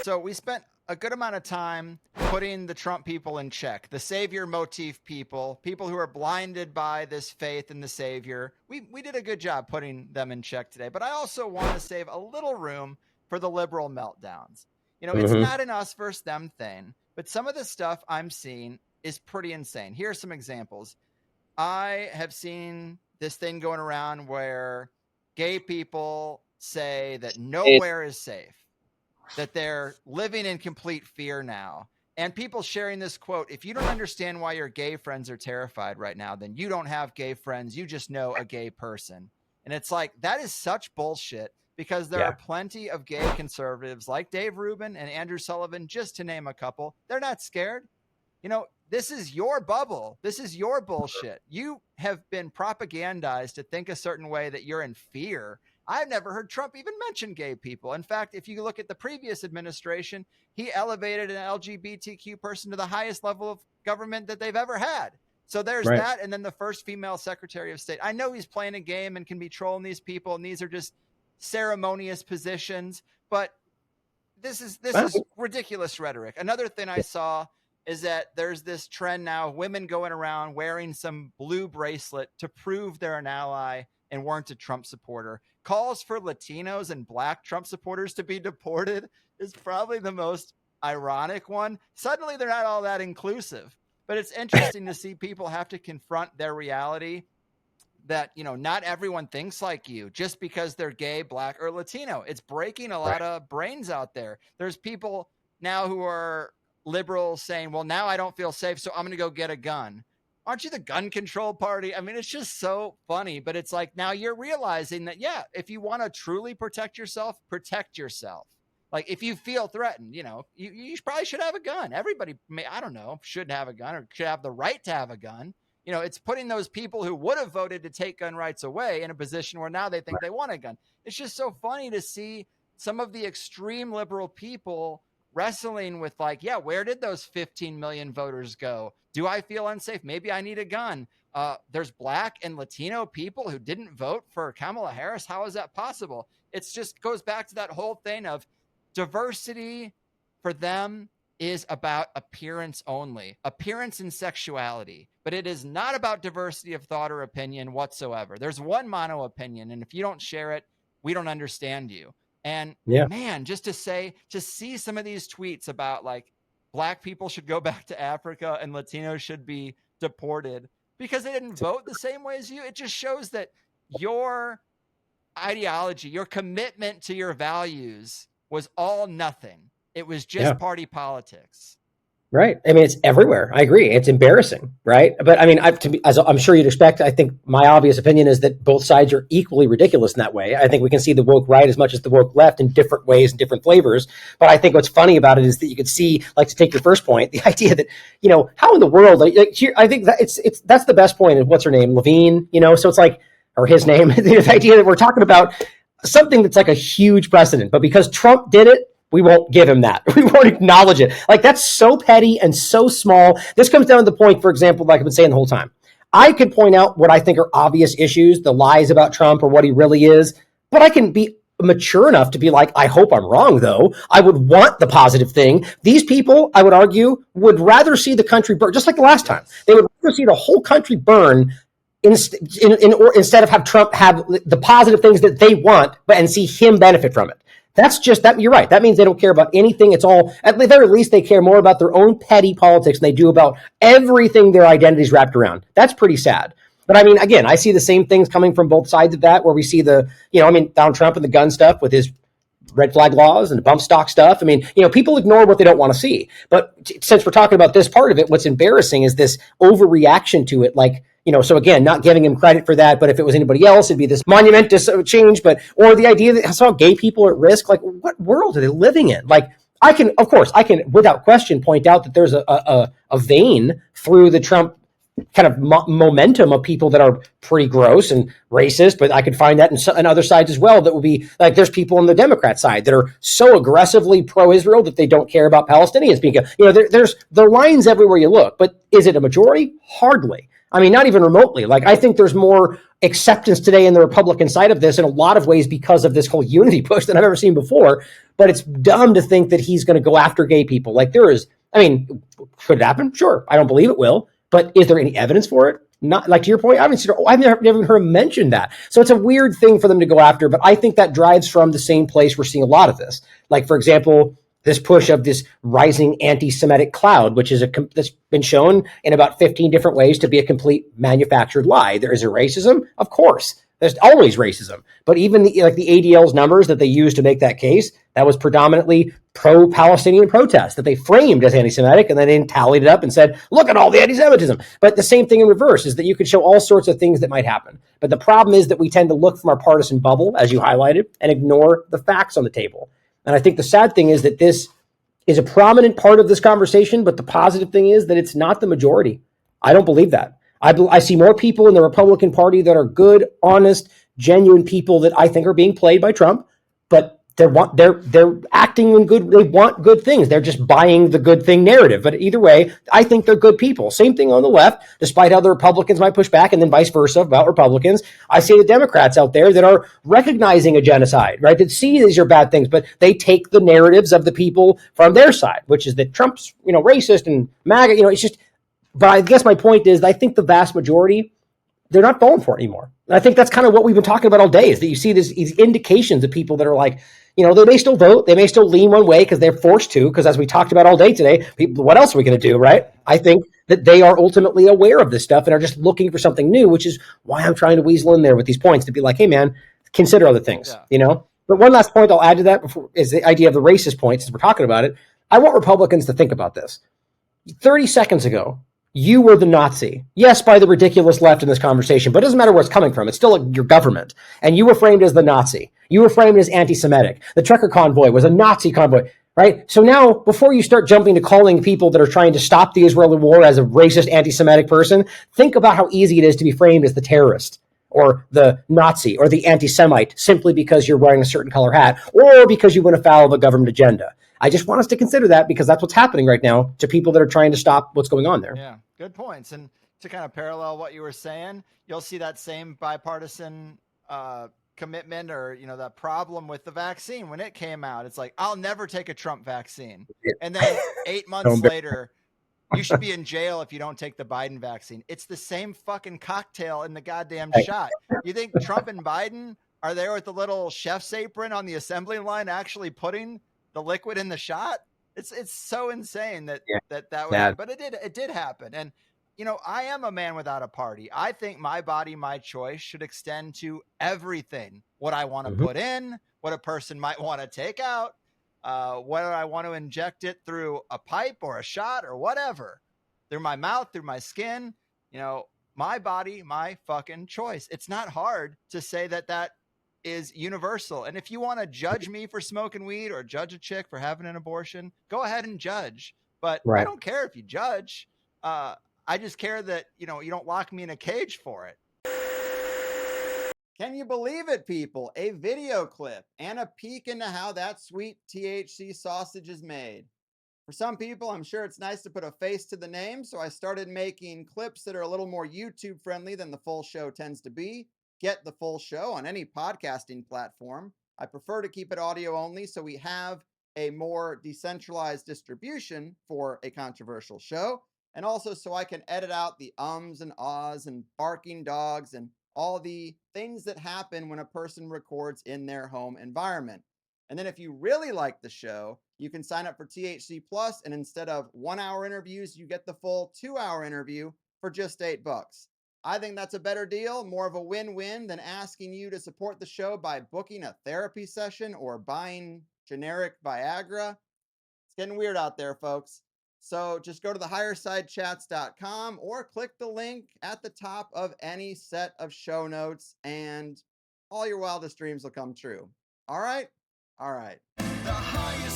So we spent a good amount of time putting the Trump people in check, the savior motif people who are blinded by this faith in the savior. We did a good job putting them in check today, but I also want to save a little room for the liberal meltdowns. You know, it's not an us versus them thing, but some of the stuff I'm seeing is pretty insane. Here are some examples. I have seen this thing going around where gay people say that nowhere is safe, that they're living in complete fear now. And people sharing this quote, if you don't understand why your gay friends are terrified right now, then you don't have gay friends. You just know a gay person. And it's like, that is such bullshit, because there are plenty of gay conservatives like Dave Rubin and Andrew Sullivan, just to name a couple. They're not scared. You know, this is your bubble. This is your bullshit. You have been propagandized to think a certain way that you're in fear. I've never heard Trump even mention gay people. In fact, if you look at the previous administration, he elevated an LGBTQ person to the highest level of government that they've ever had. So there's that. And then the first female secretary of state. I know he's playing a game and can be trolling these people, and these are just ceremonious positions, but this is ridiculous rhetoric. Another thing I saw is that there's this trend now, women going around wearing some blue bracelet to prove they're an ally and weren't a Trump supporter. Calls for Latinos and Black Trump supporters to be deported is probably the most ironic one. Suddenly they're not all that inclusive, but it's interesting to see people have to confront their reality that, you know, not everyone thinks like you just because they're gay, Black, or Latino. It's breaking a lot of brains out there. There's people now who are liberals saying, well, now I don't feel safe, so I'm going to go get a gun. Aren't you the gun control party? I mean, it's just so funny, but it's like, now you're realizing that, yeah, if you want to truly protect yourself, protect yourself. Like, if you feel threatened, you know, you probably should have a gun. Everybody may, I don't know, should have a gun or should have the right to have a gun. You know, it's putting those people who would have voted to take gun rights away in a position where now they think they want a gun. It's just so funny to see some of the extreme liberal people wrestling with, like, yeah, where did those 15 million voters go? Do I feel unsafe? Maybe I need a gun. There's Black and Latino people who didn't vote for Kamala Harris. How is that possible? It's just goes back to that whole thing of diversity for them is about appearance only, appearance and sexuality, but it is not about diversity of thought or opinion whatsoever. There's one mono opinion, and if you don't share it, we don't understand you. And man, just to see some of these tweets about, like, Black people should go back to Africa and Latinos should be deported because they didn't vote the same way as you. It just shows that your ideology, your commitment to your values was all nothing. It was just party politics. Right. I mean, it's everywhere. I agree. It's embarrassing, right? But I mean, as I'm sure you'd expect, I think my obvious opinion is that both sides are equally ridiculous in that way. I think we can see the woke right as much as the woke left in different ways and different flavors. But I think what's funny about it is that you could see, like, to take your first point, the idea that, you know, how in the world, like, here, I think that that's the best point of what's her name, Levine, you know, so it's like, or his name, the idea that we're talking about something that's like a huge precedent, but because Trump did it, we won't give him that. We won't acknowledge it. Like, that's so petty and so small. This comes down to the point, for example, like I've been saying the whole time. I could point out what I think are obvious issues, the lies about Trump or what he really is, but I can be mature enough to be like, I hope I'm wrong, though. I would want the positive thing. These people, I would argue, would rather see the country burn, just like the last time. They would rather see the whole country burn instead of have Trump have the positive things that they want, and see him benefit from it. That's just that. You're right. That means they don't care about anything. It's all, at the very least, they care more about their own petty politics than they do about everything their identity's wrapped around. That's pretty sad. But I mean, again, I see the same things coming from both sides of that, where we see Donald Trump and the gun stuff with his red flag laws and the bump stock stuff. I mean, people ignore what they don't want to see. But since we're talking about this part of it, what's embarrassing is this overreaction to it. Like, so again, not giving him credit for that, but if it was anybody else, it'd be this monumentous change. Or the idea that somehow gay people are at risk, like, what world are they living in? Like, I can without question point out that there's a vein through the Trump kind of momentum of people that are pretty gross and racist, but I could find that in other sides as well. That would be like, there's people on the Democrat side that are so aggressively pro-Israel that they don't care about Palestinians being, there's lines everywhere you look, but is it a majority? Hardly. I mean, not even remotely. Like, I think there's more acceptance today in the Republican side of this in a lot of ways because of this whole unity push than I've ever seen before. But it's dumb to think that he's going to go after gay people. Like, there is, I mean, could it happen? Sure. I don't believe it will. But is there any evidence for it? Not, like, to your point, I've never heard him mention that. So it's a weird thing for them to go after. But I think that drives from the same place we're seeing a lot of this. Like, for example, this push of this rising anti-Semitic cloud, which is that's been shown in about 15 different ways to be a complete manufactured lie. There is a racism, of course. There's always racism, but even the ADL's numbers that they used to make that case, that was predominantly pro-Palestinian protest that they framed as anti-Semitic, and then they tallied it up and said, "Look at all the anti-Semitism." But the same thing in reverse is that you could show all sorts of things that might happen. But the problem is that we tend to look from our partisan bubble, as you highlighted, and ignore the facts on the table. And I think the sad thing is that this is a prominent part of this conversation, but the positive thing is that it's not the majority. I don't believe that. I see more people in the Republican Party that are good, honest, genuine people that I think are being played by Trump, but they're acting in good. They want good things. They're just buying the good thing narrative. But either way, I think they're good people. Same thing on the left, despite how the Republicans might push back, and then vice versa about Republicans. I see the Democrats out there that are recognizing a genocide, right? That see these are bad things, but they take the narratives of the people from their side, which is that Trump's, racist and MAGA. It's just. But I guess my point is, I think the vast majority, they're not falling for it anymore. And I think that's kind of what we've been talking about all day, is that you see these indications of people that are like, they may still vote, they may still lean one way because they're forced to, because as we talked about all day today, people, what else are we going to do, right? I think that they are ultimately aware of this stuff and are just looking for something new, which is why I'm trying to weasel in there with these points to be like, hey, man, consider other things, But one last point I'll add to that is the idea of the racist point, since we're talking about it. I want Republicans to think about this. 30 seconds ago, you were the Nazi. Yes, by the ridiculous left in this conversation, but it doesn't matter where it's coming from. It's still your government. And you were framed as the Nazi. You were framed as anti-Semitic. The trucker convoy was a Nazi convoy, right? So now, before you start jumping to calling people that are trying to stop the Israeli war as a racist, anti-Semitic person, think about how easy it is to be framed as the terrorist or the Nazi or the anti-Semite simply because you're wearing a certain color hat or because you went afoul of a government agenda. I just want us to consider that, because that's what's happening right now to people that are trying to stop what's going on there. Yeah, good points. And to kind of parallel what you were saying, you'll see that same bipartisan commitment, or that problem with the vaccine when it came out. It's like, I'll never take a Trump vaccine, and then 8 months later, you should be in jail if you don't take the Biden vaccine. It's the same fucking cocktail in the goddamn shot. You think Trump and Biden are there with the little chef's apron on the assembly line actually putting the liquid in the shot? It's so insane that was, but it did happen. And I am a man without a party. I think my body, my choice should extend to everything. What I want to put in, what a person might want to take out, whether I want to inject it through a pipe or a shot or whatever, through my mouth, through my skin, my body, my fucking choice. It's not hard to say that is universal. And if you want to judge me for smoking weed or judge a chick for having an abortion, go ahead and judge. But I don't care if you judge. I just care that, you don't lock me in a cage for it. Can you believe it, people? A video clip and a peek into how that sweet THC sausage is made. For some people, I'm sure it's nice to put a face to the name, so I started making clips that are a little more YouTube friendly than the full show tends to be. Get the full show on any podcasting platform. I prefer to keep it audio only, so we have a more decentralized distribution for a controversial show, and also so I can edit out the ums and ahs and barking dogs and all the things that happen when a person records in their home environment. And then if you really like the show, you can sign up for THC Plus, and instead of 1 hour interviews, you get the full 2 hour interview for just $8. I think that's a better deal, more of a win-win than asking you to support the show by booking a therapy session or buying generic Viagra. It's getting weird out there, folks. So just go to the highersidechats.com or click the link at the top of any set of show notes, and all your wildest dreams will come true. All right? All right. The highest